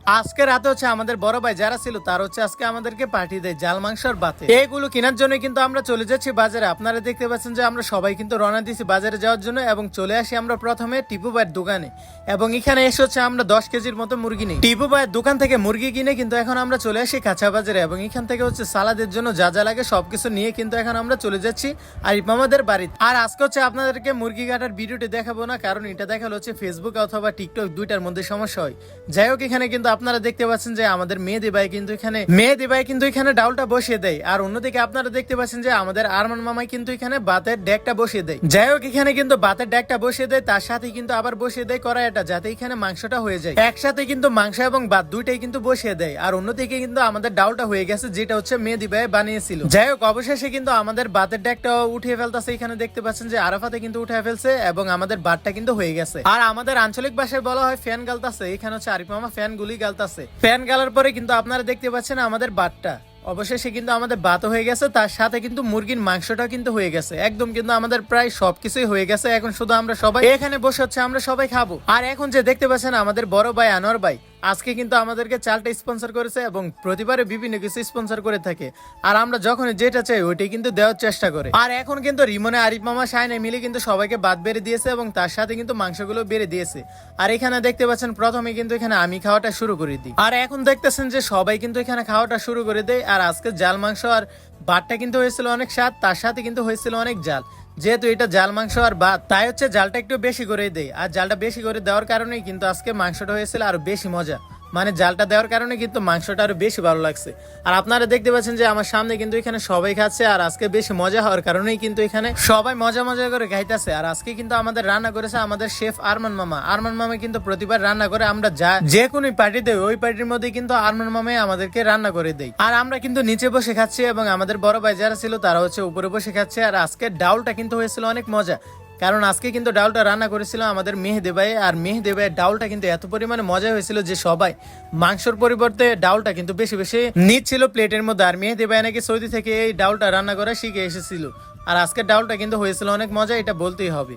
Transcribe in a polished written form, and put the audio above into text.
আজকে রাতে হচ্ছে আমাদের বড় ভাই যারা ছিল তার হচ্ছে আজকে আমাদেরকে পার্টি দেয় জাল মাংসর বাতে। এইগুলো কেনার জন্য কিন্তু আমরা চলে যাচ্ছি বাজারে। আপনারা দেখতে পাচ্ছেন যে আমরা সবাই কিন্তু রওনা দিয়েছি বাজারে যাওয়ার জন্য এবং চলে আসি আমরা প্রথমে টিপু ভাইয়ের দোকানে। এবং এখানে এসে হচ্ছে আমরা 10 কেজির মতো মুরগি নিই টিপু ভাইয়ের দোকান থেকে মুরগি কিনে। কিন্তু এখন আমরা চলে আসি কাঁচা বাজারে এবং এখান থেকে হচ্ছে সালাদের জন্য যা যা লাগে সবকিছু নিয়ে কিন্তু এখন আমরা চলে যাচ্ছি আরিফ মামাদের বাড়িতে। আর আজকে হচ্ছে আপনাদেরকে মুরগি কাটার ভিডিওটি দেখাবো না, কারণ এটা দেখালো হচ্ছে ফেসবুক অথবা টিকটক দুইটার মধ্যে সমস্যা হয়। যাই হোক, এখানে কিন্তু আপনারা দেখতে পাচ্ছেন যে আমাদের মেহেদি ভাই কিন্তু এখানে ডাউলটা বসিয়ে দেয়। আর অন্যদিকে আপনারা দেখতে পাচ্ছেন যে আমাদের আরমান মামাই কিন্তু এখানে ভাতের ডেকটা বসিয়ে দেয়। যাই হোক, এখানে কিন্তু ভাতের ডেকটা বসিয়ে দেয়, তার সাথে কিন্তু আবার বসিয়ে দেয় কড়াইটা, যাতে এখানে মাংসটা হয়ে যায় একসাথে। কিন্তু মাংস এবং ভাত দুইটাই কিন্তু বসিয়ে দেয়। আর অন্যদিকে কিন্তু আমাদের ডাউলটা হয়ে গেছে, যেটা হচ্ছে মেহেদি ভাই বানিয়েছিল। যাই হোক, অবশেষে কিন্তু আমাদের ভাতের ডেকটাও উঠিয়ে ফেলতেছে। এখানে দেখতে পাচ্ছেন যে আরাফাতে কিন্তু উঠে ফেলছে এবং আমাদের ভাতটা কিন্তু হয়ে গেছে। আর আমাদের আঞ্চলিক ভাষায় বলা হয় ফ্যান গালতাছে, এখানে হচ্ছে আরিফ মামা ফ্যান গুলি গালতাছে। ফ্যান গালার পরে কিন্তু আপনারা দেখতে পাচ্ছেন আমাদের ভাতটা অবশেষে কিন্তু আমাদের ভাত হয়ে গেছে, তার সাথে কিন্তু মুরগির মাংসটা কিন্তু হয়ে গেছে একদম। কিন্তু আমাদের প্রায় সবকিছুই হয়ে গেছে। এখন শুধু আমরা সবাই এখানে বসে হচ্ছে আমরা সবাই খাবো। আর এখন যে দেখতে পাচ্ছেন আমাদের বড় ভাই আনোয়ার ভাই আজকে কিন্তু আমাদেরকে চালটা স্পন্সর করেছে এবং প্রতিবারে বিভিন্ন কিছু স্পন্সর করে থাকে। আর আমরা যখন যেটা চাই ওইটাই কিন্তু দেওয়ার চেষ্টা করে। আর এখন কিন্তু রিমনে আরিফ মামা শাইনে মিলে কিন্তু সবাইকে ভাত বেড়ে দিয়েছে এবং তার সাথে কিন্তু মাংসগুলো বেড়ে দিয়েছে। আর এখানে দেখতে পাচ্ছেন প্রথমে কিন্তু এখানে আমি খাওয়াটা শুরু করে দিই। আর এখন দেখতেছেন যে সবাই কিন্তু এখানে খাওয়াটা শুরু করে দেয়। আর আজকে জাল মাংস আর ভাতটা কিন্তু হয়েছিল অনেক স্বাদ, তার সাথে কিন্তু হয়েছিল অনেক জাল। যেহেতু এটা জাল মাংস আর ভাত, তাই হচ্ছে জালটা একটু বেশি করে দেয়। আর জালটা বেশি করে দেওয়ার কারণেই কিন্তু আজকে মাংসটা হয়েছিল আরো বেশি মজা। মানে জালটা দেওয়ার কারণে কিন্তু মাংসটা আরো বেশি ভালো লাগছে। আর আপনারা দেখতে পাচ্ছেন যে আমার সামনে কিন্তু এখানে সবাই খাচ্ছে। আর আজকে বেশি মজা হওয়ার কারণেই কিন্তু এখানে সবাই মজা মজা করে খাইতেছে। আর আজকে কিন্তু আমাদের রান্না করেছে আমাদের শেফ আরমান মামা। আরমান মামা কিন্তু প্রতিবার রান্না করে, আমরা যে কোনো পার্টি দেই ওই পার্টির মধ্যে কিন্তু আরমান মামাই আমাদেরকে রান্না করে দেয়। আর আমরা কিন্তু নিচে বসে খাচ্ছি এবং আমাদের বড় ভাই যারা ছিল তারা হচ্ছে উপরে বসে খাচ্ছে। আর আজকে ডাউলটা কিন্তু হয়েছিল অনেক মজা, কারণ আজকে কিন্তু ডাউলটা রান্না করেছিল আমাদের মেহেদি ভাই। আর মেহেদি ভাইয়ের ডাউলটা কিন্তু এত পরিমাণে মজা হয়েছিল যে সবাই মাংসর পরিবর্তে ডাউলটা কিন্তু বেশি বেশি নিচ্ছিল প্লেটের মধ্যে। আর মেহেদি ভাই নাকি সৌদি থেকে এই ডাউলটা রান্না করা শিখে এসেছিল। আর আজকের ডাউলটা কিন্তু হয়েছিল অনেক মজা, এটা বলতেই হবে।